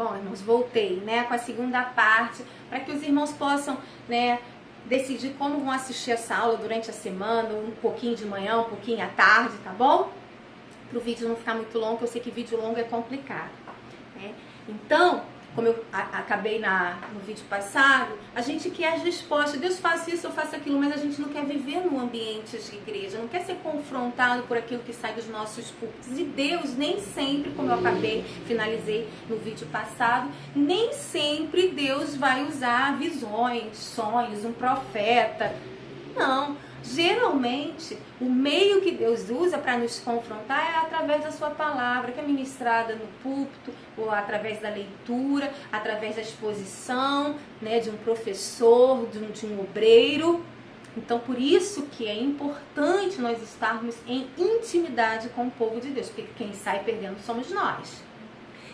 Bom, irmãos, voltei, né, com a segunda parte, para que os irmãos possam, né, decidir como vão assistir essa aula durante a semana, um pouquinho de manhã, um pouquinho à tarde, tá bom? Para o vídeo não ficar muito longo, eu sei que vídeo longo é complicado, né? Então, como eu acabei no vídeo passado, a gente quer as respostas. Deus faz isso, eu faço aquilo, mas a gente não quer viver num ambiente de igreja, não quer ser confrontado por aquilo que sai dos nossos púlpitos. E Deus nem sempre, como eu finalizei no vídeo passado, nem sempre Deus vai usar visões, sonhos, um profeta. Não. Geralmente, o meio que Deus usa para nos confrontar é através da sua palavra, que é ministrada no púlpito, ou através da leitura, através da exposição, né, de um professor, de um obreiro. Então, por isso que é importante nós estarmos em intimidade com o povo de Deus, porque quem sai perdendo somos nós.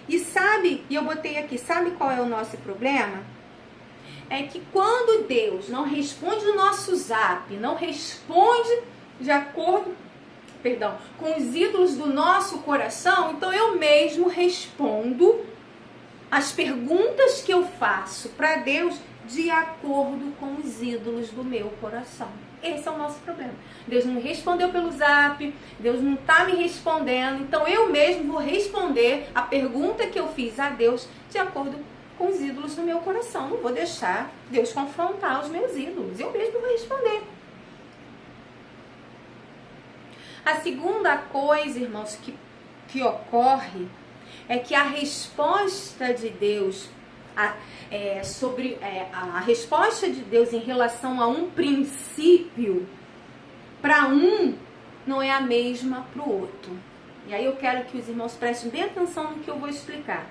E eu botei aqui, sabe qual é o nosso problema? É que quando Deus não responde o nosso zap, não responde de acordo, com os ídolos do nosso coração, então eu mesmo respondo as perguntas que eu faço para Deus de acordo com os ídolos do meu coração. Esse é o nosso problema. Deus não me respondeu pelo zap, Deus não está me respondendo, então eu mesmo vou responder a pergunta que eu fiz a Deus de acordo com os ídolos do meu coração. Não vou deixar Deus confrontar os meus ídolos. Eu mesmo vou responder. A segunda coisa, irmãos, que ocorre é que a resposta de Deus a resposta de Deus em relação a um princípio, para um, não é a mesma para o outro. E aí eu quero que os irmãos prestem bem atenção no que eu vou explicar.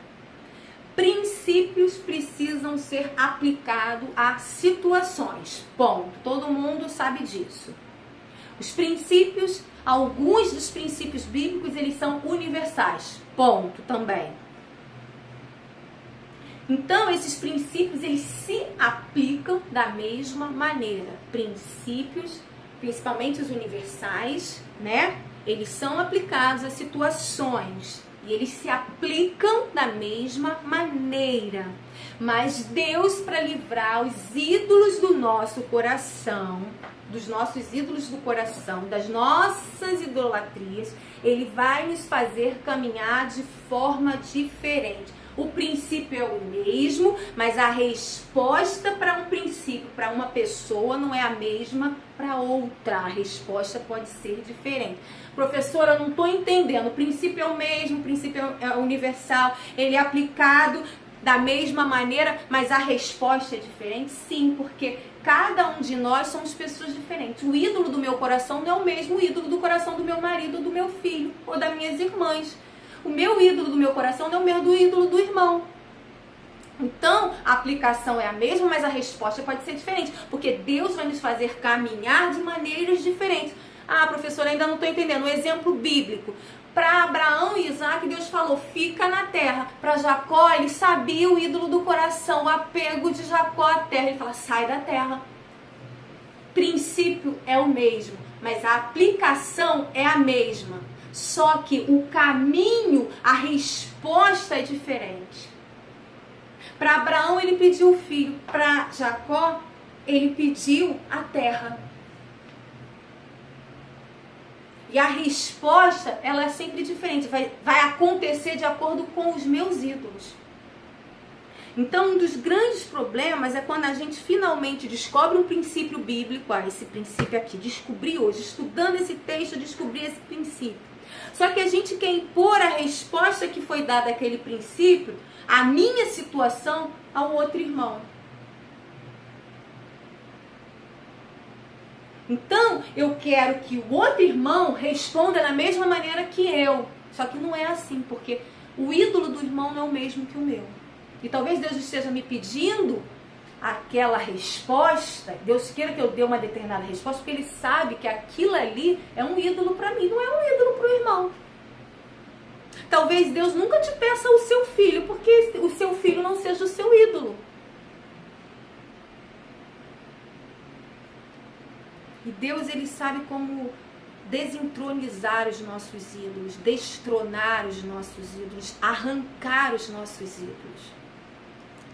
Princípios precisam ser aplicados a situações. Ponto. Todo mundo sabe disso. Os princípios, alguns dos princípios bíblicos, eles são universais. Ponto também. Então, esses princípios, eles se aplicam da mesma maneira. Princípios, principalmente os universais, né? Eles são aplicados a situações. E eles se aplicam da mesma maneira. Mas Deus, para livrar os ídolos do nosso coração, dos nossos ídolos do coração, das nossas idolatrias, Ele vai nos fazer caminhar de forma diferente. O princípio é o mesmo, mas a resposta para um princípio, para uma pessoa, não é a mesma para outra. A resposta pode ser diferente. Professora, eu não estou entendendo. O princípio é o mesmo, o princípio é universal, ele é aplicado da mesma maneira, mas a resposta é diferente? Sim, porque cada um de nós somos pessoas diferentes. O ídolo do meu coração não é o mesmo ídolo do coração do meu marido, do meu filho ou das minhas irmãs. O meu ídolo do meu coração não é o mesmo do ídolo do irmão. Então, a aplicação é a mesma, mas a resposta pode ser diferente, porque Deus vai nos fazer caminhar de maneiras diferentes. Ah, professora, ainda não estou entendendo. O exemplo bíblico. Para Abraão e Isaac, Deus falou, fica na terra. Para Jacó, ele sabia o ídolo do coração, o apego de Jacó à terra. Ele fala, sai da terra. Princípio é o mesmo, mas a aplicação é a mesma. Só que o caminho, a resposta é diferente. Para Abraão, ele pediu o filho. Para Jacó, ele pediu a terra. E a resposta, ela é sempre diferente. Vai acontecer de acordo com os meus ídolos. Então, um dos grandes problemas é quando a gente finalmente descobre um princípio bíblico. Esse princípio aqui, descobri hoje, estudando esse texto, descobri esse princípio. Só que a gente quer impor a resposta que foi dada àquele princípio, a minha situação, ao outro irmão. Então, eu quero que o outro irmão responda da mesma maneira que eu. Só que não é assim, porque o ídolo do irmão não é o mesmo que o meu. E talvez Deus esteja me pedindo aquela resposta, Deus queira que eu dê uma determinada resposta, porque Ele sabe que aquilo ali é um ídolo para mim, não é um ídolo para o irmão. Talvez Deus nunca te peça o seu filho, porque o seu filho não seja o seu ídolo. E Deus, Ele sabe como desentronizar os nossos ídolos, destronar os nossos ídolos, arrancar os nossos ídolos.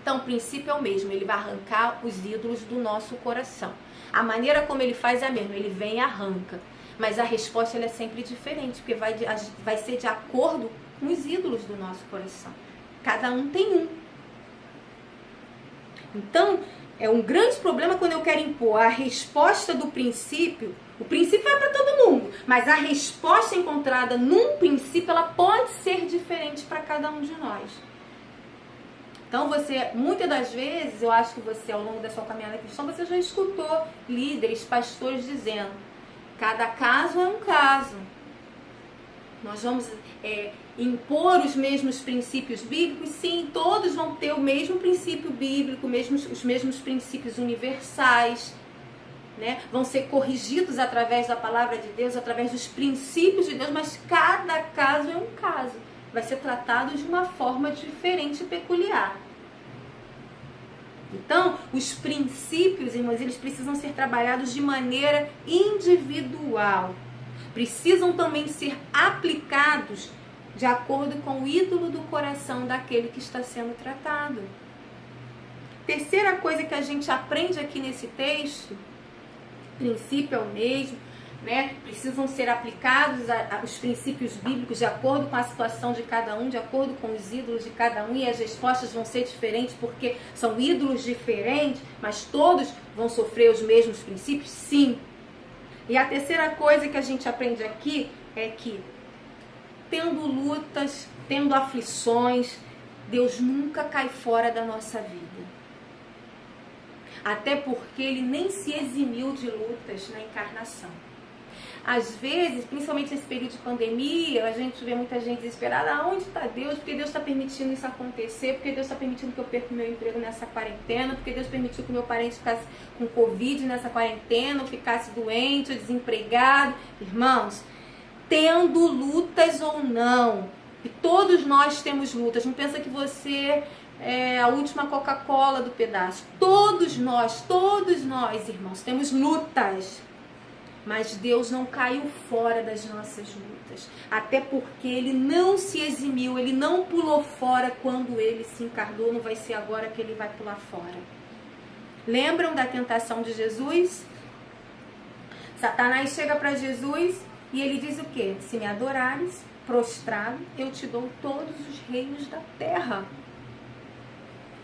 Então, o princípio é o mesmo, ele vai arrancar os ídolos do nosso coração. A maneira como ele faz é a mesma, ele vem e arranca. Mas a resposta ela é sempre diferente, porque vai ser de acordo com os ídolos do nosso coração. Cada um tem um. Então, é um grande problema quando eu quero impor a resposta do princípio. O princípio é para todo mundo, mas a resposta encontrada num princípio, ela pode ser diferente para cada um de nós. Então, muitas das vezes, eu acho que você, ao longo da sua caminhada cristã, você já escutou líderes, pastores dizendo: cada caso é um caso. Nós vamos impor os mesmos princípios bíblicos? Sim, todos vão ter o mesmo princípio bíblico, os mesmos princípios universais, né? Vão ser corrigidos através da palavra de Deus, através dos princípios de Deus, mas cada caso é um caso. Vai ser tratado de uma forma diferente e peculiar. Então, os princípios, irmãos, eles precisam ser trabalhados de maneira individual. Precisam também ser aplicados de acordo com o ídolo do coração daquele que está sendo tratado. Terceira coisa que a gente aprende aqui nesse texto, o princípio é o mesmo, né? Precisam ser aplicados os princípios bíblicos de acordo com a situação de cada um, de acordo com os ídolos de cada um, e as respostas vão ser diferentes porque são ídolos diferentes, mas todos vão sofrer os mesmos princípios? Sim. E a terceira coisa que a gente aprende aqui é que, tendo lutas, tendo aflições, Deus nunca cai fora da nossa vida. Até porque Ele nem se eximiu de lutas na encarnação. Às vezes, principalmente nesse período de pandemia, a gente vê muita gente desesperada. Aonde está Deus? Porque Deus está permitindo isso acontecer? Porque Deus está permitindo que eu perca o meu emprego nessa quarentena? Porque Deus permitiu que o meu parente ficasse com Covid nessa quarentena? Ou ficasse doente, ou desempregado? Irmãos, tendo lutas ou não, e todos nós temos lutas. Não pensa que você é a última Coca-Cola do pedaço. Todos nós, irmãos, temos lutas. Mas Deus não caiu fora das nossas lutas. Até porque Ele não se eximiu, Ele não pulou fora quando Ele se encarnou. Não vai ser agora que Ele vai pular fora. Lembram da tentação de Jesus? Satanás chega para Jesus e ele diz o quê? Se me adorares, prostrado, eu te dou todos os reinos da terra.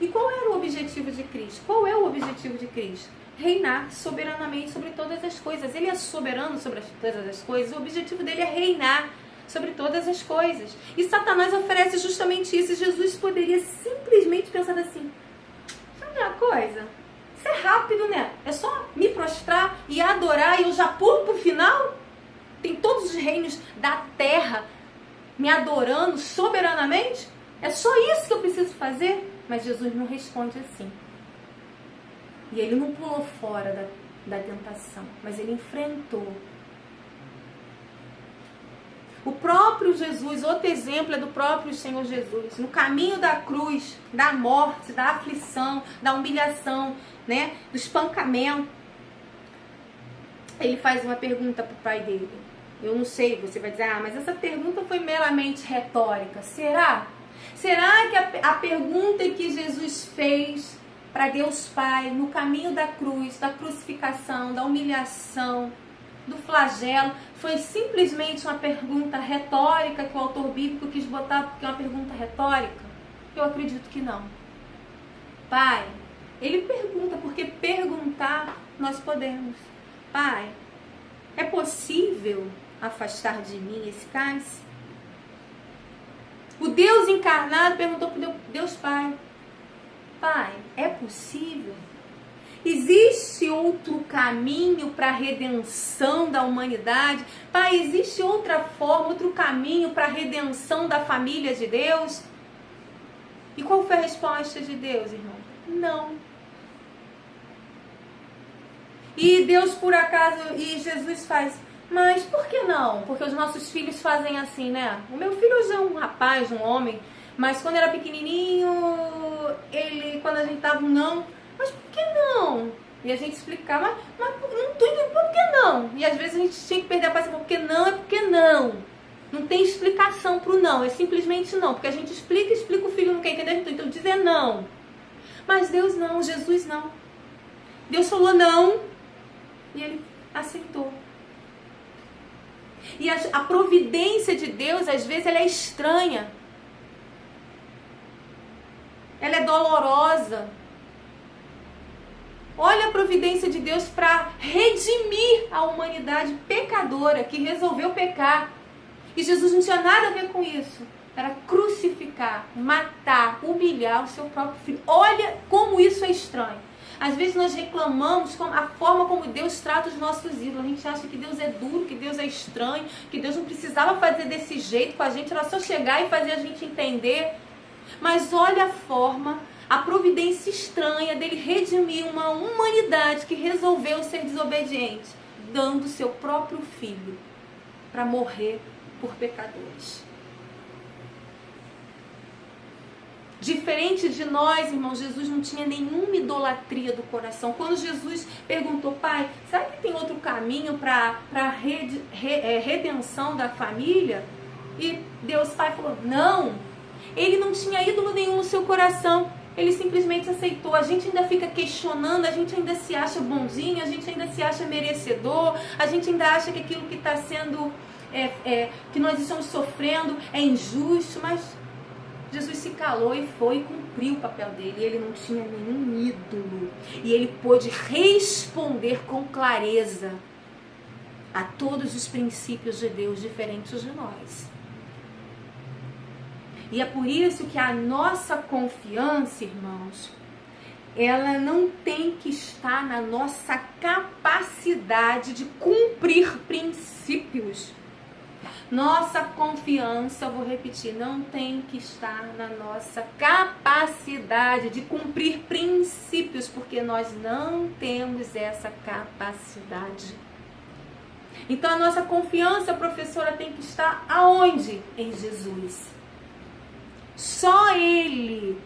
E qual era o objetivo de Cristo? Qual é o objetivo de Cristo? Reinar soberanamente sobre todas as coisas. Ele é soberano sobre todas as coisas. O objetivo dele é reinar sobre todas as coisas. E Satanás oferece justamente isso. E Jesus poderia simplesmente pensar assim: sabe uma coisa? Isso é rápido, né? É só me prostrar e adorar e eu já pulo pro final? Tem todos os reinos da terra me adorando soberanamente? É só isso que eu preciso fazer? Mas Jesus não responde assim. E ele não pulou fora da tentação, mas ele enfrentou. O próprio Jesus, outro exemplo é do próprio Senhor Jesus. No caminho da cruz, da morte, da aflição, da humilhação, né, do espancamento, ele faz uma pergunta para o pai dele. Eu não sei, você vai dizer: mas essa pergunta foi meramente retórica. Será? Será que a pergunta que Jesus fez para Deus Pai, no caminho da cruz, da crucificação, da humilhação, do flagelo, foi simplesmente uma pergunta retórica que o autor bíblico quis botar porque é uma pergunta retórica? Eu acredito que não. Pai, ele pergunta porque perguntar nós podemos. Pai, é possível afastar de mim esse cálice? O Deus encarnado perguntou para Deus Pai: Pai, é possível? Existe outro caminho para a redenção da humanidade? Pai, existe outra forma, outro caminho para a redenção da família de Deus? E qual foi a resposta de Deus, irmão? Não. E Deus, por acaso, e Jesus faz: mas por que não? Porque os nossos filhos fazem assim, né? O meu filho hoje é um rapaz, um homem, mas quando era pequenininho, quando a gente tava não, mas por que não? E a gente explicava, mas não tô entendendo por que não. E às vezes a gente tinha que perder a paciência, porque não é porque não. Não tem explicação pro não, é simplesmente não. Porque a gente explica, o filho não quer entender, então dizer não. Mas Deus não, Jesus não. Deus falou não e ele aceitou. E a providência de Deus, às vezes, ela é estranha. Ela é dolorosa. Olha a providência de Deus para redimir a humanidade pecadora que resolveu pecar. E Jesus não tinha nada a ver com isso. Era crucificar, matar, humilhar o seu próprio filho. Olha como isso é estranho. Às vezes nós reclamamos com a forma como Deus trata os nossos ídolos. A gente acha que Deus é duro, que Deus é estranho, que Deus não precisava fazer desse jeito com a gente, era só chegar e fazer a gente entender. Mas olha a forma, a providência estranha dele redimir uma humanidade que resolveu ser desobediente, dando seu próprio filho para morrer por pecadores. Diferente de nós, irmãos, Jesus não tinha nenhuma idolatria do coração. Quando Jesus perguntou, pai, será que tem outro caminho para a redenção da família? E Deus Pai falou, não. Ele não tinha ídolo nenhum no seu coração. Ele simplesmente aceitou. A gente ainda fica questionando, a gente ainda se acha bonzinho, a gente ainda se acha merecedor, a gente ainda acha que aquilo que está sendo, que nós estamos sofrendo é injusto, mas Jesus se calou e foi cumprir o papel dele. Ele não tinha nenhum ídolo. E ele pôde responder com clareza a todos os princípios de Deus diferentes de nós. E é por isso que a nossa confiança, irmãos, ela não tem que estar na nossa capacidade de cumprir princípios. Nossa confiança, vou repetir, não tem que estar na nossa capacidade de cumprir princípios, porque nós não temos essa capacidade. Então a nossa confiança, professora, tem que estar aonde? Em Jesus. Só Ele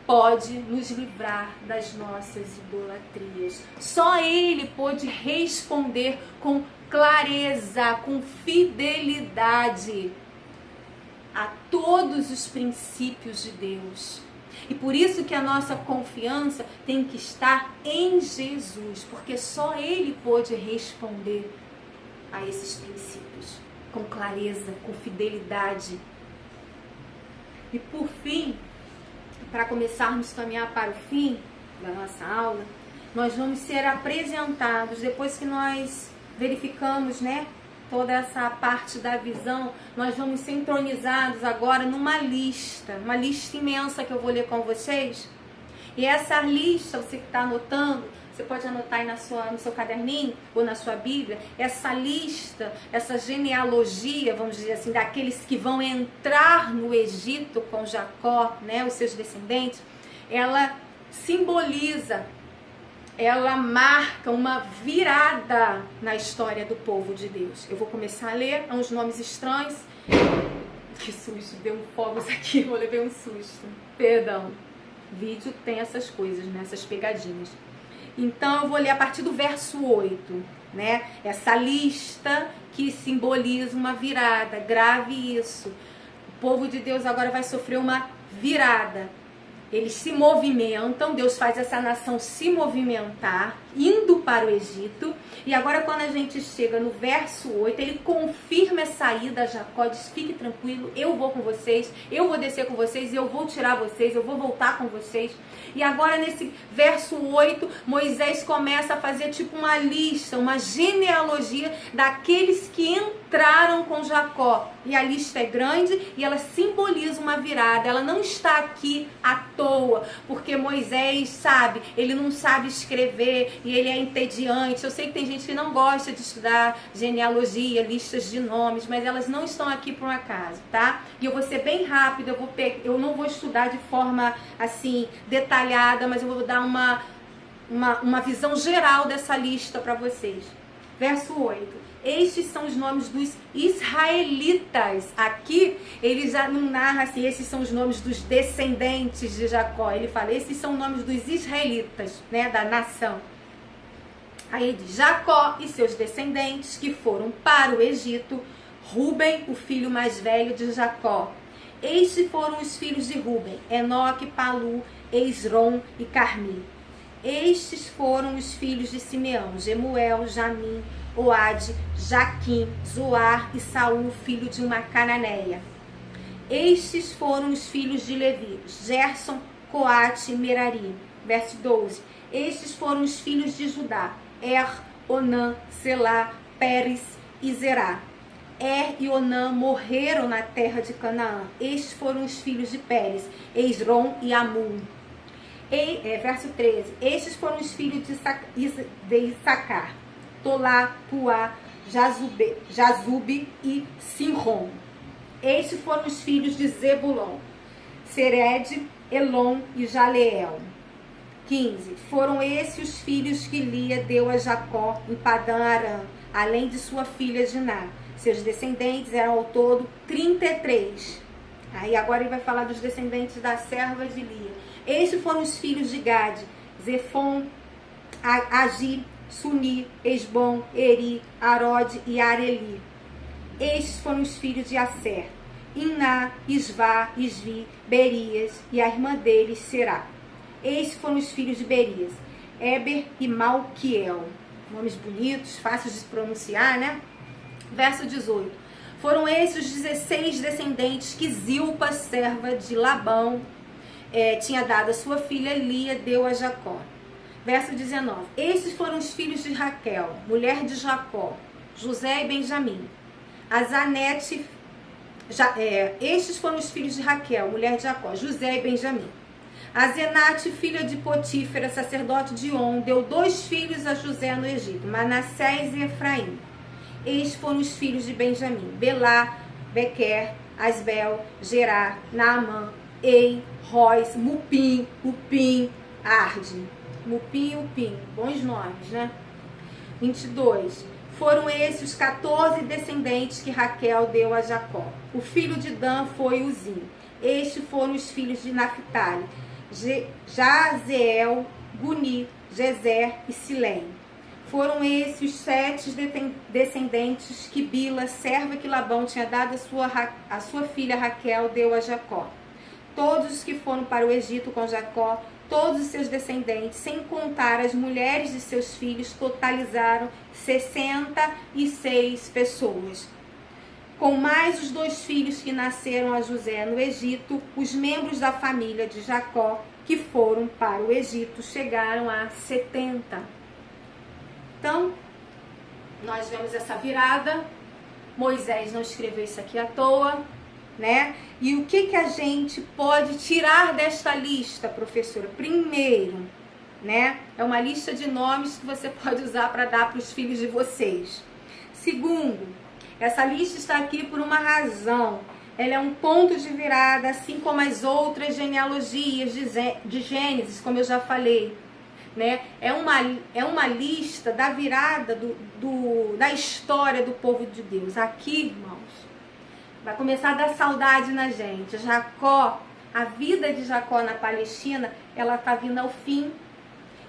pode nos livrar das nossas idolatrias. Só Ele pode responder com clareza, com fidelidade a todos os princípios de Deus. E por isso que a nossa confiança tem que estar em Jesus, porque só Ele pode responder a esses princípios com clareza, com fidelidade. E por fim, para começarmos a caminhar para o fim da nossa aula, nós vamos ser apresentados, depois que nós verificamos, né, toda essa parte da visão, nós vamos ser entronizados agora numa lista, uma lista imensa que eu vou ler com vocês. E essa lista, você que está anotando, você pode anotar aí no seu caderninho ou na sua Bíblia, essa lista, essa genealogia, vamos dizer assim, daqueles que vão entrar no Egito com Jacó, né, os seus descendentes, ela simboliza, ela marca uma virada na história do povo de Deus. Eu vou começar a ler uns nomes estranhos. Que susto, deu um fogos aqui, eu levei um susto. Perdão. Vídeo tem essas coisas, né? Essas pegadinhas. Então eu vou ler a partir do verso 8, né? Essa lista que simboliza uma virada. Grave isso. O povo de Deus agora vai sofrer uma virada. Eles se movimentam, Deus faz essa nação se movimentar, indo para o Egito. E agora quando a gente chega no verso 8, ele confirma essa ida a Jacó, diz, fique tranquilo, eu vou com vocês, eu vou descer com vocês, eu vou tirar vocês, eu vou voltar com vocês. E agora nesse verso 8, Moisés começa a fazer tipo uma lista, uma genealogia daqueles que entraram com Jacó. E a lista é grande e ela simboliza uma virada. Ela não está aqui à toa, porque Moisés, sabe, ele não sabe escrever e ele é entediante. Eu sei que tem gente que não gosta de estudar genealogia, listas de nomes, mas elas não estão aqui por um acaso, tá? E eu vou ser bem rápida, eu não vou estudar de forma assim detalhada, mas eu vou dar uma visão geral dessa lista para vocês. Verso 8. Estes são os nomes dos israelitas. Aqui ele já não narra assim, esses são os nomes dos descendentes de Jacó. Ele fala, esses são os nomes dos israelitas, né, da nação. Aí diz, Jacó e seus descendentes que foram para o Egito, Ruben, o filho mais velho de Jacó. Estes foram os filhos de Ruben, Enoque, Palu, Esrom e Carmi. Estes foram os filhos de Simeão, Jemuel, Jamim, Oade, Jaquim, Zoar e Saul, filho de uma cananeia. Estes foram os filhos de Levi, Gerson, Coate e Merari. Verso 12. Estes foram os filhos de Judá, Onã, Selá, Pérez e Zerá. E Onã morreram na terra de Canaã. Estes foram os filhos de Pérez, Esrom e Amul. Verso 13. Estes foram os filhos de Issacar, Tolá, Puá, Jazube e Sinrom. Estes foram os filhos de Zebulon, Sered, Elon e Jaleel. 15. Foram esses os filhos que Lia deu a Jacó em Padã Arã, além de sua filha Diná. Seus descendentes eram ao todo 33. Aí agora ele vai falar dos descendentes da serva de Lia. Estes foram os filhos de Gade, Zefon, Agi, Suni, Esbom, Eri, Arode e Areli. Estes foram os filhos de Asser, Iná, Isvá, Isvi, Berias e a irmã deles, Será. Estes foram os filhos de Berias, Eber e Malquiel. Nomes bonitos, fáceis de pronunciar, né? Verso 18. Foram esses os 16 descendentes que Zilpa, serva de Labão, tinha dado a sua filha Lia, deu a Jacó. Verso 19. Estes foram os filhos de Raquel, mulher de Jacó, José e Benjamim. Azanete, estes foram os filhos de Raquel, mulher de Jacó, José e Benjamim. Azenate, filha de Potífera, sacerdote de On, deu 2 filhos a José no Egito, Manassés e Efraim. Estes foram os filhos de Benjamim, Belá, Bequer, Asbel, Gerá, Naamã, Ei, Rois, Mupim, Upim, Arde. Mupim e Upim, bons nomes, né? 22. Foram esses os 14 descendentes que Raquel deu a Jacó. O filho de Dan foi Uzim. Estes foram os filhos de Naphtali, Jazeel, Guni, Jezer e Silém. Foram esses os 7 descendentes que Bila, serva que Labão tinha dado a sua filha Raquel, deu a Jacó. Todos os que foram para o Egito com Jacó, todos os seus descendentes, sem contar as mulheres de seus filhos, totalizaram 66 pessoas. Com mais os 2 filhos que nasceram a José no Egito, os membros da família de Jacó que foram para o Egito chegaram a 70. Então, nós vemos essa virada. Moisés não escreveu isso aqui à toa, né? E o que a gente pode tirar desta lista, professora? Primeiro, né? É uma lista de nomes que você pode usar para dar para os filhos de vocês. Segundo, essa lista está aqui por uma razão. Ela é um ponto de virada, assim como as outras genealogias de Gênesis, como eu já falei. Né? É uma lista da virada da história do povo de Deus. Aqui, irmãos, vai começar a dar saudade na gente. Jacó, a vida de Jacó na Palestina, ela está vindo ao fim.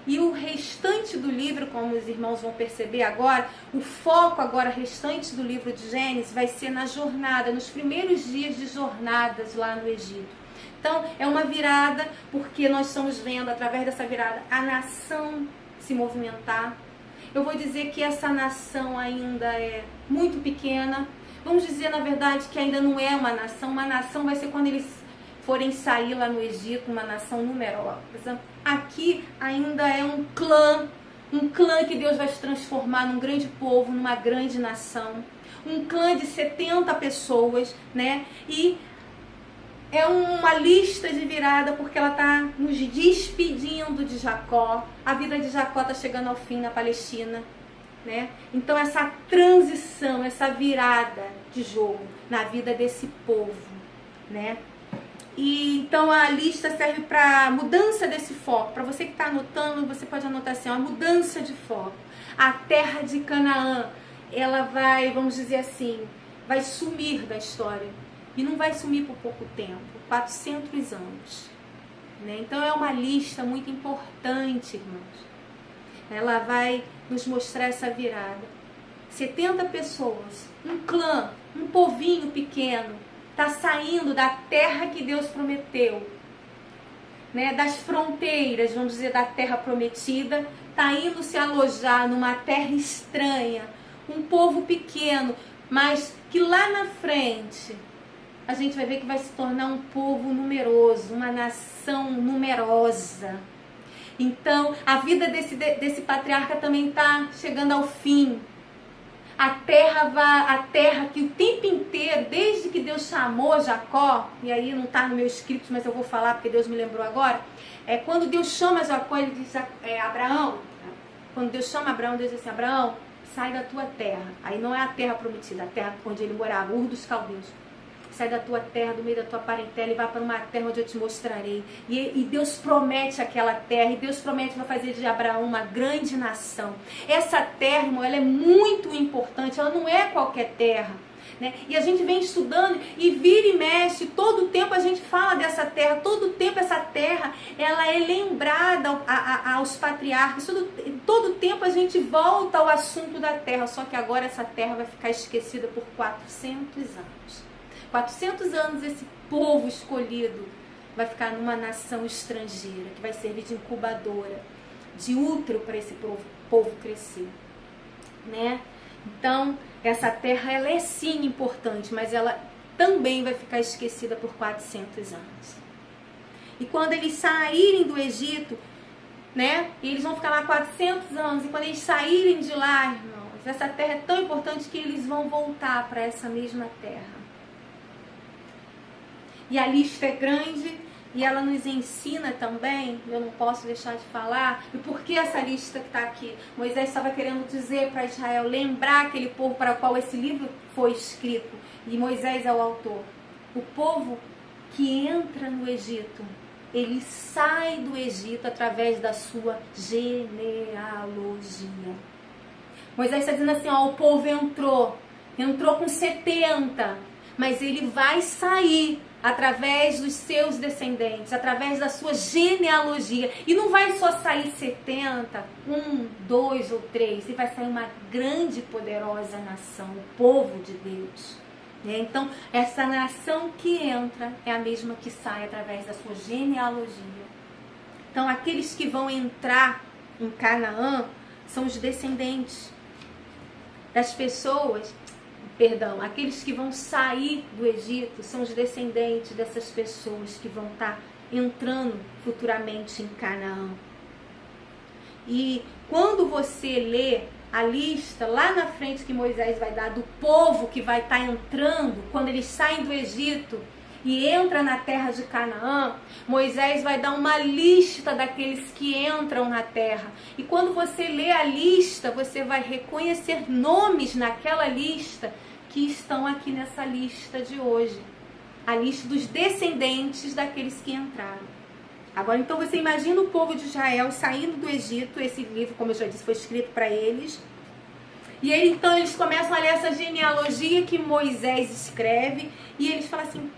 E o restante do livro, como os irmãos vão perceber agora, o foco agora restante do livro de Gênesis vai ser na jornada, nos primeiros dias de jornadas lá no Egito. Então, é uma virada, porque nós estamos vendo, através dessa virada, a nação se movimentar. Eu vou dizer que essa nação ainda é muito pequena. Vamos dizer, na verdade, que ainda não é uma nação. Uma nação vai ser quando eles forem sair lá no Egito, uma nação numerosa. Aqui ainda é um clã que Deus vai se transformar num grande povo, numa grande nação. Um clã de 70 pessoas, né? E é uma lista de virada porque ela está nos despedindo de Jacó. A vida de Jacó está chegando ao fim na Palestina, né? Então essa transição, essa virada de jogo na vida desse povo, né? E então a lista serve para mudança desse foco. Para você que está anotando, você pode anotar assim, uma mudança de foco. A terra de Canaã, ela vai, vamos dizer assim, vai sumir da história. E não vai sumir por pouco tempo, 400 anos. Né? Então é uma lista muito importante, irmãos. ela vai nos mostrar essa virada. 70 pessoas, um clã, um povinho pequeno, está saindo da terra que Deus prometeu, né, das fronteiras, vamos dizer, da terra prometida, está indo se alojar numa terra estranha, um povo pequeno, mas que lá na frente a gente vai ver que vai se tornar um povo numeroso, uma nação numerosa. Então, a vida desse patriarca também está chegando ao fim. A terra que o tempo inteiro, desde que Deus chamou Jacó, e aí não está no meu script, mas eu vou falar porque Deus me lembrou agora, quando Deus chama Jacó, ele diz, Abraão, quando Deus chama Abraão, Deus diz assim, Abraão, sai da tua terra. Aí não é a terra prometida, a terra onde ele morava, Ur dos Caldeus. Sai da tua terra, do meio da tua parentela e vai para uma terra onde eu te mostrarei. E Deus promete aquela terra, e Deus promete vai fazer de Abraão uma grande nação. Essa terra, irmão, ela é muito importante, ela não é qualquer terra, né? E a gente vem estudando e vira e mexe, todo tempo a gente fala dessa terra, todo tempo essa terra, ela é lembrada aos patriarcas, todo tempo a gente volta ao assunto da terra, só que agora essa terra vai ficar esquecida por 400 anos. 400 anos esse povo escolhido vai ficar numa nação estrangeira, que vai servir de incubadora, de útero para esse povo crescer, né? Então, essa terra, ela é sim importante, mas ela também vai ficar esquecida por 400 anos. E quando eles saírem do Egito, né? E eles vão ficar lá 400 anos, e quando eles saírem de lá, irmãos, essa terra é tão importante que eles vão voltar para essa mesma terra. E a lista é grande e ela nos ensina também, eu não posso deixar de falar, e por que essa lista que está aqui? Moisés estava querendo dizer para Israel, lembrar aquele povo para o qual esse livro foi escrito, e Moisés é o autor. O povo que entra no Egito, ele sai do Egito através da sua genealogia. Moisés está dizendo assim, ó, o povo entrou com 70, mas ele vai sair através dos seus descendentes, através da sua genealogia. E não vai só sair 70, 1, 2 ou 3, e vai sair uma grande e poderosa nação, o povo de Deus. Então, essa nação que entra é a mesma que sai através da sua genealogia. Então, aqueles que vão entrar em Canaã são os descendentes das pessoas. Aqueles que vão sair do Egito são os descendentes dessas pessoas que vão estar entrando futuramente em Canaã. E quando você lê a lista lá na frente que Moisés vai dar do povo que vai estar entrando, quando eles saem do Egito e entram na terra de Canaã, Moisés vai dar uma lista daqueles que entram na terra. E quando você lê a lista, você vai reconhecer nomes naquela lista que estão aqui nessa lista de hoje. A lista dos descendentes daqueles que entraram. Agora, então, você imagina o povo de Israel saindo do Egito. Esse livro, como eu já disse, foi escrito para eles. E aí, então, eles começam a ler essa genealogia que Moisés escreve. E eles falam assim,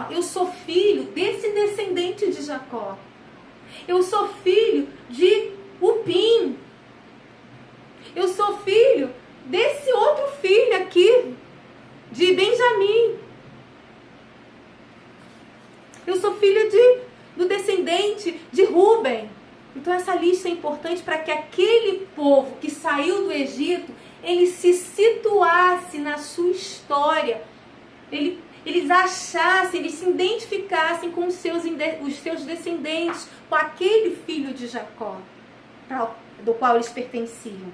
eu sou filho desse descendente de Jacó. Eu sou filho de Upim. Eu sou filho desse outro filho aqui, de Benjamim. Eu sou filho do descendente de Ruben. Então essa lista é importante para que aquele povo que saiu do Egito, ele se situasse na sua história. Eles achassem, eles se identificassem com os seus descendentes, com aquele filho de Jacó, do qual eles pertenciam.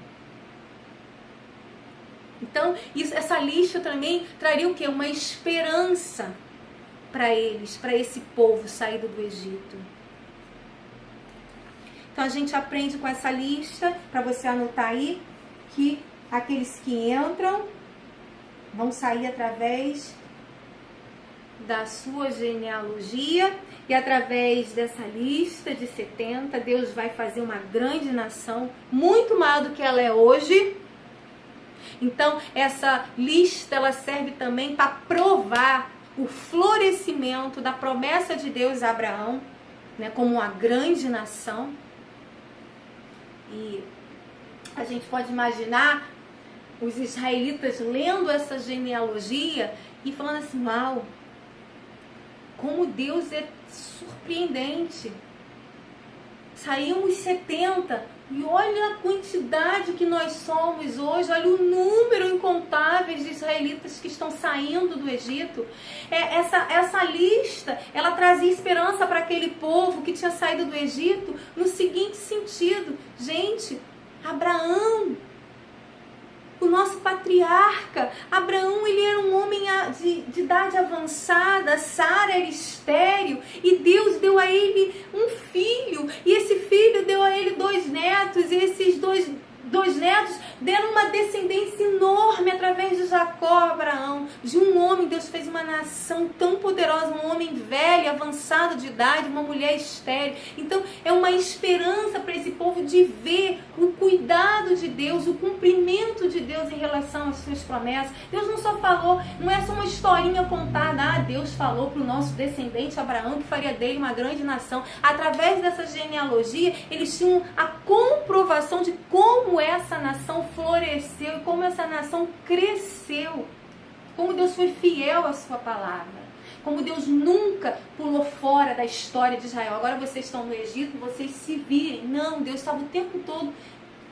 Então, essa lista também traria o quê? Uma esperança para eles, para esse povo saído do Egito. Então, a gente aprende com essa lista, para você anotar aí, que aqueles que entram vão sair através da sua genealogia, e através dessa lista de 70, Deus vai fazer uma grande nação, muito maior do que ela é hoje. Então, essa lista, ela serve também para provar o florescimento da promessa de Deus a Abraão, né, como uma grande nação. E a gente pode imaginar os israelitas lendo essa genealogia e falando assim, uau, como Deus é surpreendente. Saímos 70 e olha a quantidade que nós somos hoje, olha o número incontável de israelitas que estão saindo do Egito. Essa lista, ela trazia esperança para aquele povo que tinha saído do Egito no seguinte sentido, gente, Abraão, o nosso patriarca, Abraão, ele era um homem de idade avançada, Sara era estéril, e Deus deu a ele um filho, e esse filho deu a ele 2 netos, e esses dois netos deram uma descendência enorme através de Jacó, Abraão. De um homem, Deus fez uma nação tão poderosa, um homem velho, avançado de idade, uma mulher estéril. Então, é uma esperança para esse povo de ver o cuidado de Deus, o cumprimento de Deus em relação às suas promessas. Deus não só falou, não é só uma historinha contada, Deus falou para o nosso descendente Abraão que faria dele uma grande nação. Através dessa genealogia, eles tinham a comprovação de como essa nação floresceu e como essa nação cresceu, como Deus foi fiel à sua palavra, como Deus nunca pulou fora da história de Israel. Agora vocês estão no Egito, vocês se virem. Não, Deus estava o tempo todo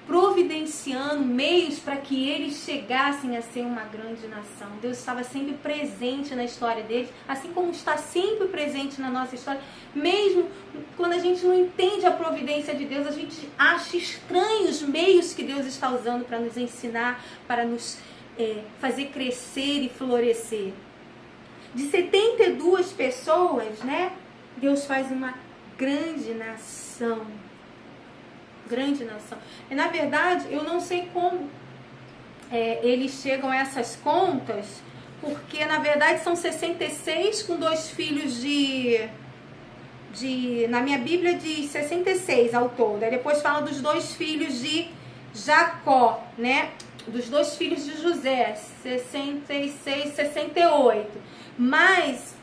providenciando meios para que eles chegassem a ser uma grande nação. Deus estava sempre presente na história deles, assim como está sempre presente na nossa história. Mesmo quando a gente não entende a providência de Deus, a gente acha estranhos os meios que Deus está usando para nos ensinar, para nos fazer crescer e florescer. De 72 pessoas, né, Deus faz uma grande nação. Grande nação. E, na verdade, eu não sei como eles chegam a essas contas, porque, na verdade, são 66 com 2 filhos na minha Bíblia diz 66 ao todo. Aí depois fala dos 2 filhos de Jacó, né? Dos 2 filhos de José, 66, 68. Mas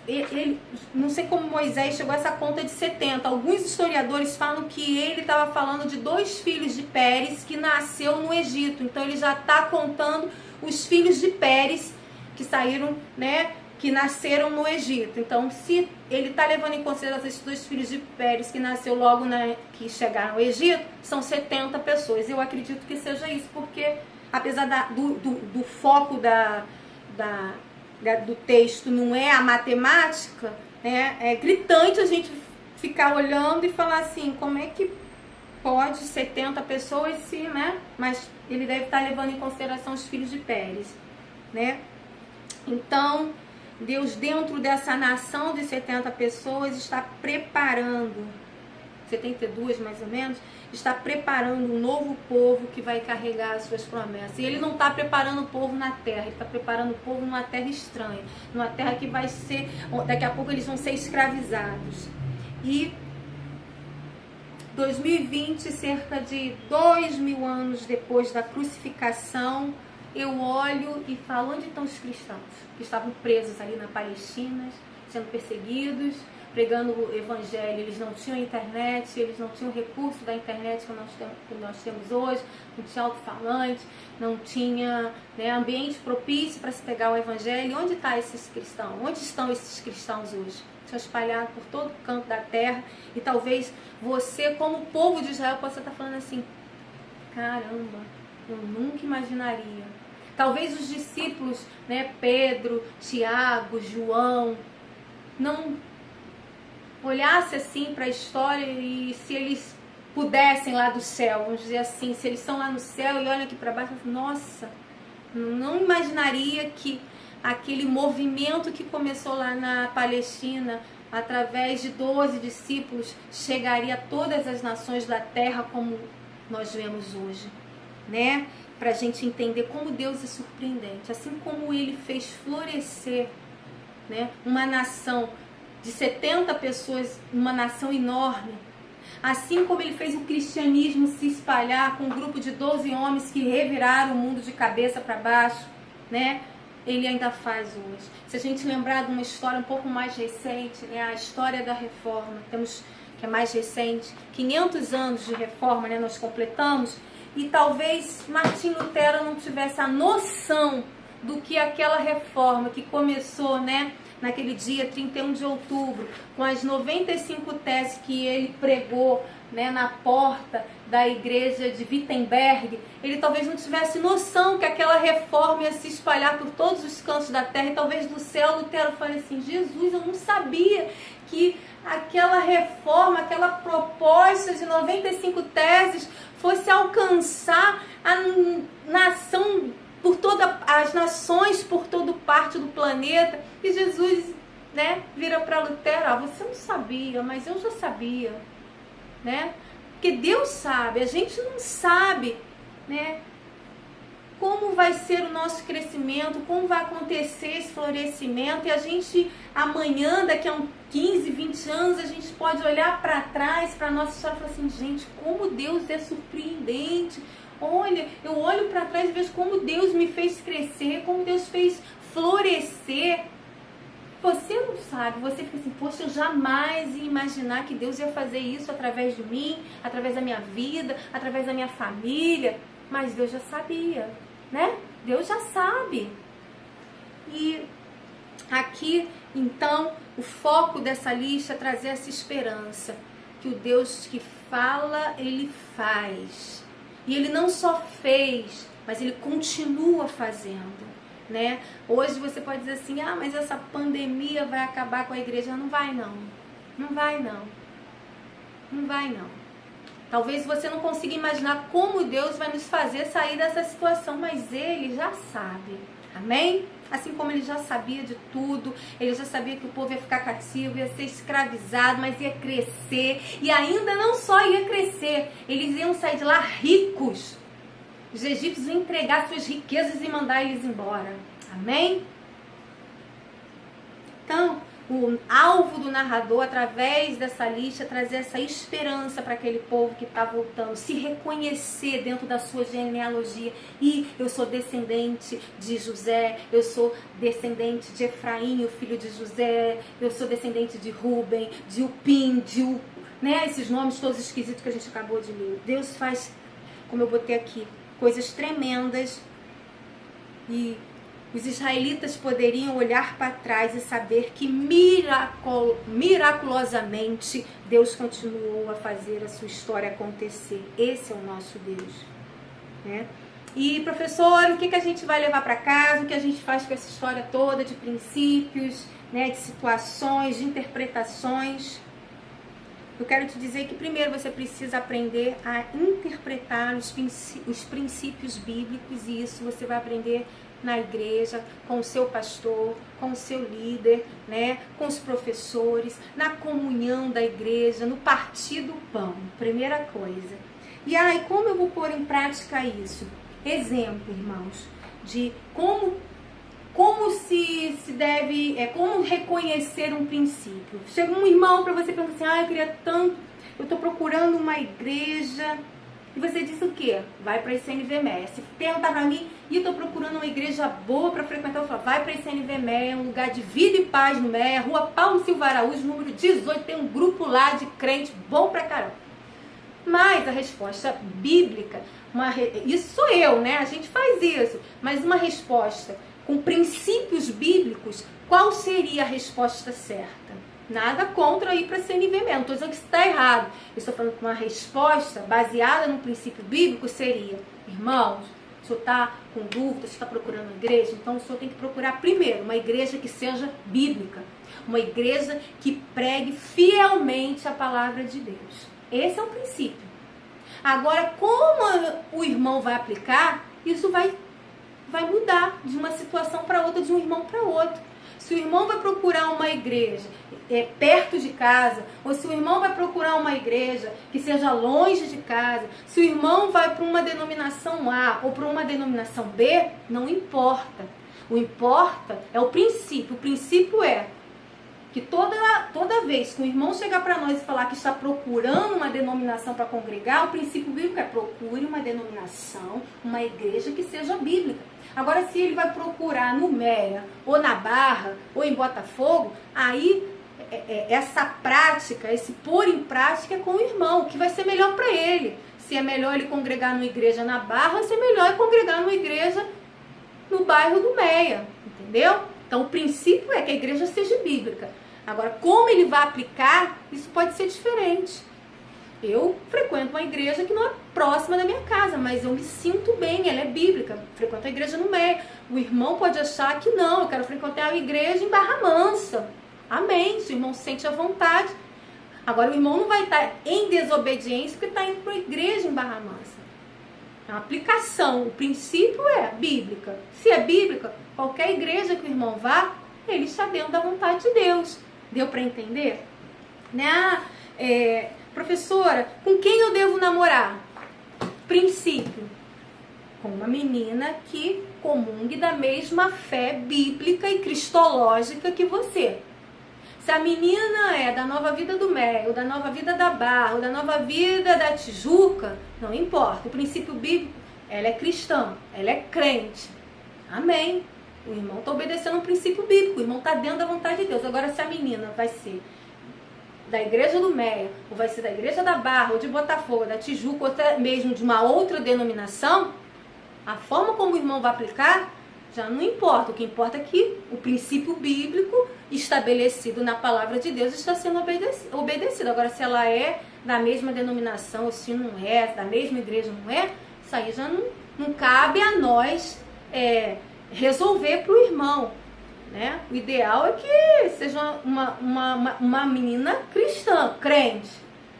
não sei como Moisés chegou a essa conta de 70. Alguns historiadores falam que ele estava falando de 2 filhos de Pérez que nasceu no Egito. Então ele já está contando os filhos de Pérez que saíram, né, que nasceram no Egito. Então, se ele está levando em consideração esses 2 filhos de Pérez que nasceu logo que chegaram ao Egito, são 70 pessoas. Eu acredito que seja isso, porque apesar do foco do texto não é a matemática, né? É gritante a gente ficar olhando e falar assim, como é que pode 70 pessoas se, né? Mas ele deve estar levando em consideração os filhos de Pérez, né? Então, Deus, dentro dessa nação de 70 pessoas, está preparando, 72 mais ou menos, está preparando um novo povo que vai carregar as suas promessas. E ele não está preparando o povo na terra, ele está preparando o povo numa terra estranha, numa terra que vai ser, daqui a pouco eles vão ser escravizados. E 2020, cerca de 2000 anos depois da crucificação, eu olho e falo, onde estão os cristãos que estavam presos ali na Palestina, sendo perseguidos, pregando o evangelho? Eles não tinham internet, eles não tinham recurso da internet que nós temos hoje, não tinha alto-falante, não tinha, né, ambiente propício para se pegar o evangelho. E onde estão esses cristãos? Onde estão esses cristãos hoje? Estão espalhados por todo canto da terra. E talvez você, como povo de Israel, possa estar falando assim, caramba, eu nunca imaginaria. Talvez os discípulos, né, Pedro, Tiago, João, não olhasse assim para a história e se eles pudessem lá do céu, vamos dizer assim, se eles estão lá no céu e olham aqui para baixo, nossa, não imaginaria que aquele movimento que começou lá na Palestina, através de 12 discípulos, chegaria a todas as nações da terra como nós vemos hoje, né? Para a gente entender como Deus é surpreendente, assim como Ele fez florescer, né, uma nação de 70 pessoas, uma nação enorme, assim como Ele fez o cristianismo se espalhar com um grupo de 12 homens que reviraram o mundo de cabeça para baixo, né? Ele ainda faz hoje. Se a gente lembrar de uma história um pouco mais recente, né, a história da Reforma, temos que é mais recente, 500 anos de reforma, né, nós completamos, e talvez Martim Lutero não tivesse a noção do que aquela reforma que começou, né, naquele dia 31 de outubro, com as 95 teses que ele pregou, né, na porta da igreja de Wittenberg, ele talvez não tivesse noção que aquela reforma ia se espalhar por todos os cantos da terra, e talvez do céu Lutero fale assim: Jesus, eu não sabia que aquela reforma, aquela proposta de 95 teses fosse alcançar a nação, por todas as nações, por toda parte do planeta. E Jesus, né, vira para Lutero: você não sabia, mas eu já sabia, né? Porque Deus sabe, a gente não sabe, né, como vai ser o nosso crescimento, como vai acontecer esse florescimento, e a gente amanhã, daqui a uns 15, 20 anos, a gente pode olhar para trás, para a nossa história e falar assim: gente, como Deus é surpreendente. Olha, eu olho para trás e vejo como Deus me fez crescer, como Deus fez florescer. Você não sabe, você fica assim: poxa, eu jamais ia imaginar que Deus ia fazer isso através de mim, através da minha vida, através da minha família. Mas Deus já sabia, né? Deus já sabe. E aqui, então, o foco dessa lista é trazer essa esperança, que o Deus que fala, Ele faz. E Ele não só fez, mas Ele continua fazendo, né? Hoje você pode dizer assim: ah, mas essa pandemia vai acabar com a igreja. Não vai não, não vai não, não vai não. Talvez você não consiga imaginar como Deus vai nos fazer sair dessa situação, mas Ele já sabe, amém? Assim como Ele já sabia de tudo, Ele já sabia que o povo ia ficar cativo, ia ser escravizado, mas ia crescer, e ainda não só ia crescer, eles iam sair de lá ricos. Os egípcios iam entregar suas riquezas e mandar eles embora, amém? Então, o alvo do narrador, através dessa lista, é trazer essa esperança para aquele povo que está voltando, se reconhecer dentro da sua genealogia. E eu sou descendente de José, eu sou descendente de Efraim, o filho de José, eu sou descendente de Rubem, de Upim, né, esses nomes todos esquisitos que a gente acabou de ler. Deus faz, como eu botei aqui, coisas tremendas, e os israelitas poderiam olhar para trás e saber que miraculosamente Deus continuou a fazer a sua história acontecer. Esse é o nosso Deus, né? E, professor, o que a gente vai levar para casa? O que a gente faz com essa história toda de princípios, né, de situações, de interpretações? Eu quero te dizer que primeiro você precisa aprender a interpretar os princípios bíblicos, e isso você vai aprender na igreja, com o seu pastor, com o seu líder, né, com os professores, na comunhão da igreja, no partir do pão, primeira coisa. E aí, como eu vou pôr em prática isso? Exemplo, irmãos, de como se deve, como reconhecer um princípio. Chega um irmão para você e pergunta assim: eu queria tanto, eu estou procurando uma igreja. E você diz o quê? Vai para esse NVME. Se perguntar para mim, e eu estou procurando uma igreja boa para frequentar, eu falo: vai para esse NVME, é um lugar de vida e paz no Meia, Rua Paulo Silva Araújo, número 18, tem um grupo lá de crente bom pra caramba. Mas a resposta bíblica, isso sou eu, né? A gente faz isso, mas uma resposta com princípios bíblicos, qual seria a resposta certa? Nada contra ir para CNV mesmo, não estou dizendo que isso está errado. Eu estou falando que uma resposta baseada no princípio bíblico seria: irmãos, o senhor está com dúvida, o senhor está procurando uma igreja? Então o senhor tem que procurar primeiro uma igreja que seja bíblica, uma igreja que pregue fielmente a palavra de Deus. Esse é o princípio. Agora, como o irmão vai aplicar, isso vai mudar de uma situação para outra, de um irmão para outro. Se o irmão vai procurar uma igreja perto de casa, ou se o irmão vai procurar uma igreja que seja longe de casa, se o irmão vai para uma denominação A ou para uma denominação B, não importa. O importa é o princípio. O princípio é que toda vez que o irmão chegar para nós e falar que está procurando uma denominação para congregar, o princípio bíblico é: procure uma denominação, uma igreja que seja bíblica. Agora, se ele vai procurar no Meia, ou na Barra, ou em Botafogo, aí essa prática, esse pôr em prática é com o irmão, o que vai ser melhor para ele. Se é melhor ele congregar numa igreja na Barra, se é melhor ele congregar numa igreja no bairro do Meia, entendeu? Então o princípio é que a igreja seja bíblica. Agora, como ele vai aplicar, isso pode ser diferente. Eu frequento uma igreja que não é próxima da minha casa, mas eu me sinto bem, ela é bíblica. Frequento a igreja no Meia. O irmão pode achar que não, eu quero frequentar a igreja em Barra Mansa. Amém, se o irmão se sente à vontade. Agora, o irmão não vai estar em desobediência porque está indo para a igreja em Barra Mansa. A aplicação, o princípio é bíblica. Se é bíblica, qualquer igreja que o irmão vá, ele está dentro da vontade de Deus. Deu para entender? Né? Professora, com quem eu devo namorar? Princípio. Com uma menina que comungue da mesma fé bíblica e cristológica que você. Se a menina é da Nova Vida do Meia, ou da Nova Vida da Barra, ou da Nova Vida da Tijuca, não importa. O princípio bíblico, ela é cristã, ela é crente. Amém. O irmão está obedecendo um princípio bíblico, o irmão está dentro da vontade de Deus. Agora, se a menina vai ser da igreja do Meia, ou vai ser da igreja da Barra, ou de Botafogo, da Tijuca, ou até mesmo de uma outra denominação, a forma como o irmão vai aplicar já não importa. O que importa é que o princípio bíblico estabelecido na palavra de Deus está sendo obedecido. Agora, se ela é da mesma denominação, ou se não é, da mesma igreja não é, isso aí já não cabe a nós resolver para o irmão. Né? O ideal é que seja uma menina cristã, crente.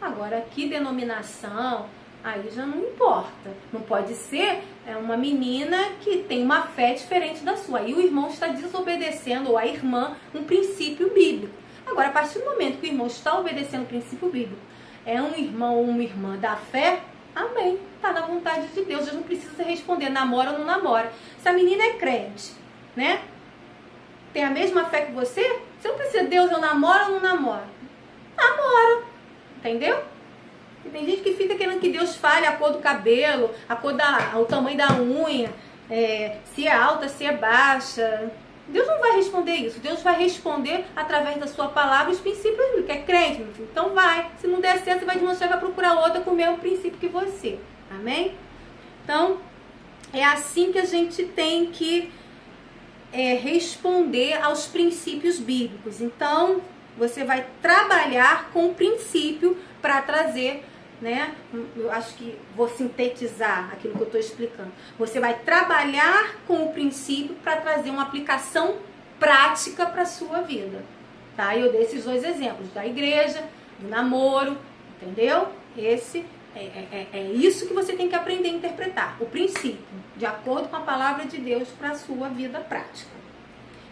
Agora, que denominação, aí já não importa. Não pode ser uma menina que tem uma fé diferente da sua. Aí o irmão está desobedecendo, ou a irmã, um princípio bíblico. Agora, a partir do momento que o irmão está obedecendo o princípio bíblico, é um irmão ou uma irmã da fé, amém. Está na vontade de Deus. Deus não precisa responder, namora ou não namora. Se a menina é crente, né? Tem a mesma fé que você, você não precisa, Deus, eu namoro ou não namoro? Namora, entendeu? E tem gente que fica querendo que Deus fale a cor do cabelo, o tamanho da unha, se é alta, se é baixa. Deus não vai responder isso. Deus vai responder através da sua palavra os princípios bíblicos. É crente, meu filho? Então vai. Se não der certo, você vai desmanchar e vai procurar outra com o mesmo princípio que você. Amém? Então, é assim que a gente tem que responder aos princípios bíblicos. Então, você vai trabalhar com o princípio para trazer, né? Eu acho que vou sintetizar aquilo que eu estou explicando. Você vai trabalhar com o princípio para trazer uma aplicação prática para a sua vida. Tá? Eu dei esses dois exemplos, da igreja, do namoro, entendeu? Esse é isso que você tem que aprender a interpretar. O princípio, de acordo com a palavra de Deus para a sua vida prática.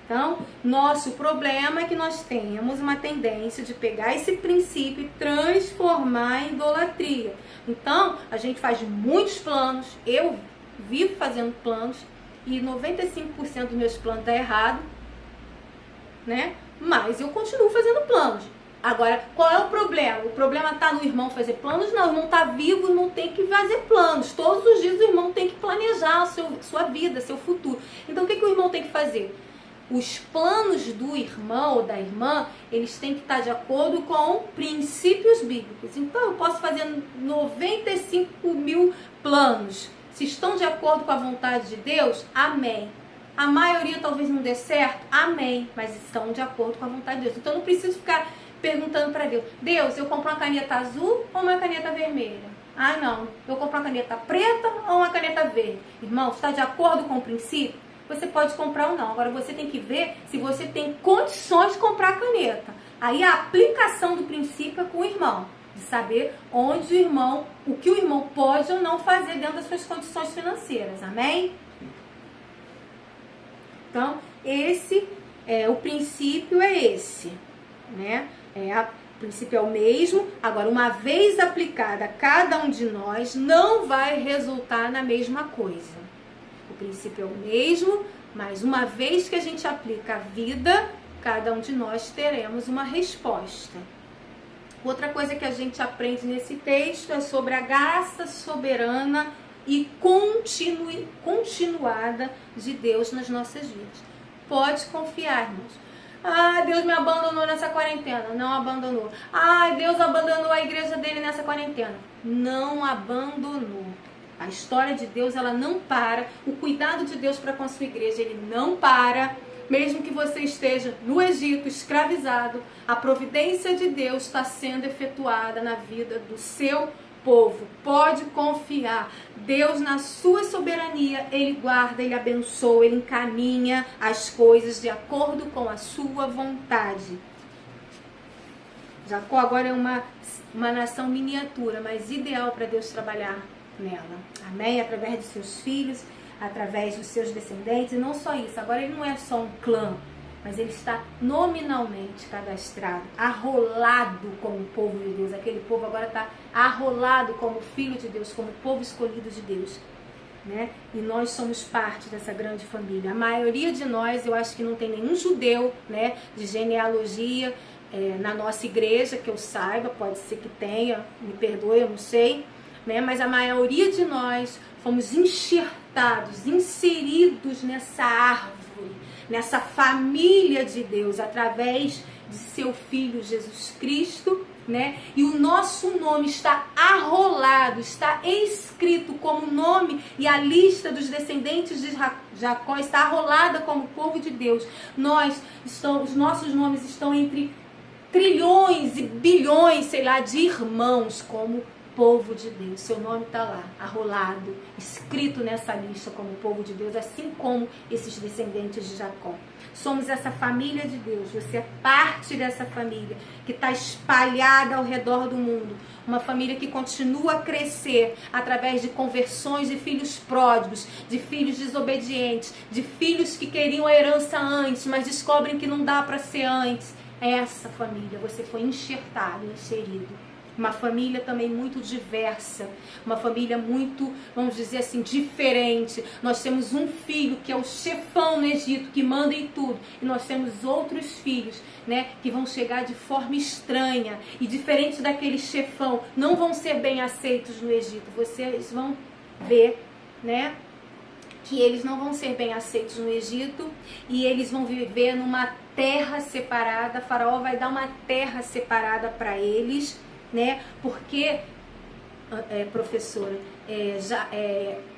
Então, nosso problema é que nós temos uma tendência de pegar esse princípio e transformar em idolatria. Então, a gente faz muitos planos, eu vivo fazendo planos, e 95% dos meus planos dá errado, né? Mas eu continuo fazendo planos. Agora, qual é o problema? O problema está no irmão fazer planos? Não, o irmão está vivo, o irmão tem que fazer planos. Todos os dias o irmão tem que planejar a sua vida, seu futuro. Então, o que o irmão tem que fazer? Os planos do irmão ou da irmã, eles têm que estar de acordo com princípios bíblicos. Então, eu posso fazer 95 mil planos. Se estão de acordo com a vontade de Deus, amém. A maioria talvez não dê certo, amém. Mas estão de acordo com a vontade de Deus. Então, eu não preciso ficar perguntando para Deus: Deus, eu compro uma caneta azul ou uma caneta vermelha? Ah, não. Eu compro uma caneta preta ou uma caneta verde? Irmão, está de acordo com o princípio? Você pode comprar ou não. Agora você tem que ver se você tem condições de comprar a caneta. Aí a aplicação do princípio é com o irmão. De saber onde o irmão, o que o irmão pode ou não fazer dentro das suas condições financeiras. Amém? Então, o princípio é esse, né? O princípio é o mesmo. Agora, uma vez aplicada a cada um de nós, não vai resultar na mesma coisa. O princípio é o mesmo, mas uma vez que a gente aplica a vida, cada um de nós teremos uma resposta. Outra coisa que a gente aprende nesse texto é sobre a graça soberana e continuada de Deus nas nossas vidas. Pode confiar, irmãos. Ah, Deus me abandonou nessa quarentena. Não abandonou. Ah, Deus abandonou a igreja dele nessa quarentena. Não abandonou. A história de Deus, ela não para. O cuidado de Deus para com a sua igreja, ele não para. Mesmo que você esteja no Egito, escravizado, a providência de Deus está sendo efetuada na vida do seu povo. Pode confiar. Deus, na sua soberania, ele guarda, ele abençoa, ele encaminha as coisas de acordo com a sua vontade. Jacó agora é uma nação miniatura, mas ideal para Deus trabalhar nela. Amém? Através de seus filhos, através dos seus descendentes. E não só isso, agora ele não é só um clã, mas ele está nominalmente cadastrado, arrolado como povo de Deus. Aquele povo agora está arrolado como filho de Deus, como povo escolhido de Deus, né? E nós somos parte dessa grande família. A maioria de nós, eu acho que não tem nenhum judeu, né, de genealogia na nossa igreja, que eu saiba, pode ser que tenha, me perdoe, eu não sei, né? Mas a maioria de nós fomos enxertados, inseridos nessa árvore, nessa família de Deus, através de seu Filho Jesus Cristo, né? E o nosso nome está arrolado, está escrito como nome, e a lista dos descendentes de Jacó está arrolada como povo de Deus. Os nossos nomes estão entre trilhões e bilhões, sei lá, de irmãos, como povo de Deus. Seu nome está lá, arrolado, escrito nessa lista como povo de Deus, assim como esses descendentes de Jacó. Somos essa família de Deus. Você é parte dessa família que está espalhada ao redor do mundo. Uma família que continua a crescer através de conversões de filhos pródigos, de filhos desobedientes, de filhos que queriam a herança antes, mas descobrem que não dá para ser antes. Essa família, você foi enxertado, inserido. Uma família também muito diversa, uma família muito, vamos dizer assim, diferente. Nós temos um filho que é o chefão no Egito, que manda em tudo. E nós temos outros filhos, né, que vão chegar de forma estranha. E diferente daquele chefão, não vão ser bem aceitos no Egito. Vocês vão ver, né, que eles não vão ser bem aceitos no Egito. E eles vão viver numa terra separada. Faraó vai dar uma terra separada para eles, né? Porque, professora,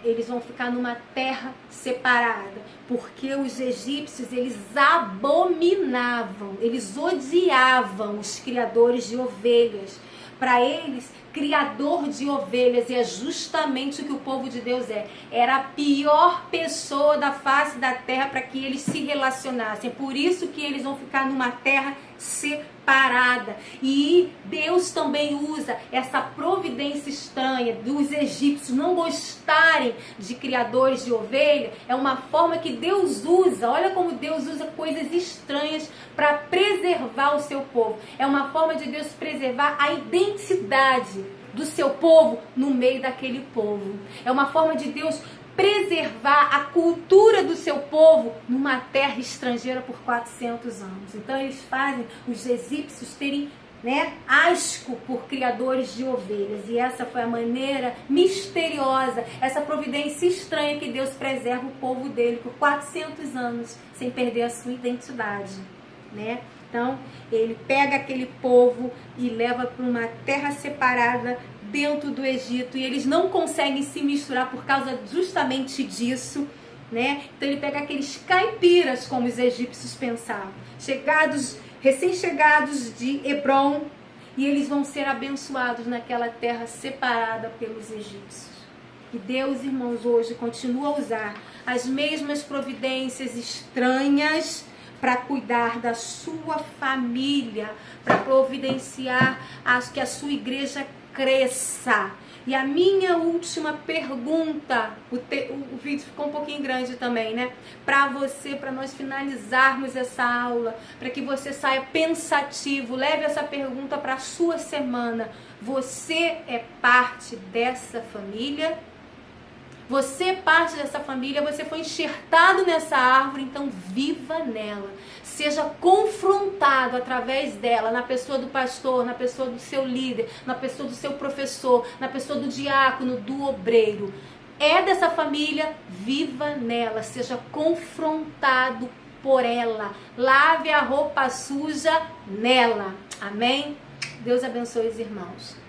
eles vão ficar numa terra separada, porque os egípcios, eles abominavam, eles odiavam os criadores de ovelhas. Para eles, criador de ovelhas, e é justamente o que o povo de Deus era a pior pessoa da face da terra para que eles se relacionassem. É por isso que eles vão ficar numa terra separada. E Deus também usa essa providência estranha dos egípcios não gostarem de criadores de ovelha. É uma forma que Deus usa, olha como Deus usa coisas estranhas para preservar o seu povo. É uma forma de Deus preservar a identidade do seu povo no meio daquele povo. É uma forma de Deus preservar a cultura do seu povo numa terra estrangeira por 400 anos. Então eles fazem os egípcios terem, né, asco por criadores de ovelhas. E essa foi a maneira misteriosa, essa providência estranha que Deus preserva o povo dele por 400 anos, sem perder a sua identidade, né? Então, ele pega aquele povo e leva para uma terra separada dentro do Egito, e eles não conseguem se misturar por causa justamente disso, né? Então ele pega aqueles caipiras, como os egípcios pensavam, recém-chegados de Hebrom, e eles vão ser abençoados naquela terra separada pelos egípcios. E Deus, irmãos, hoje continua a usar as mesmas providências estranhas para cuidar da sua família, para providenciar que a sua igreja cresça. E a minha última pergunta, o vídeo ficou um pouquinho grande também, né? Para você, para nós finalizarmos essa aula, para que você saia pensativo, leve essa pergunta para a sua semana. Você é parte dessa família? Você é parte dessa família, você foi enxertado nessa árvore, então viva nela. Seja confrontado através dela, na pessoa do pastor, na pessoa do seu líder, na pessoa do seu professor, na pessoa do diácono, do obreiro. É dessa família, viva nela. Seja confrontado por ela. Lave a roupa suja nela. Amém? Deus abençoe os irmãos.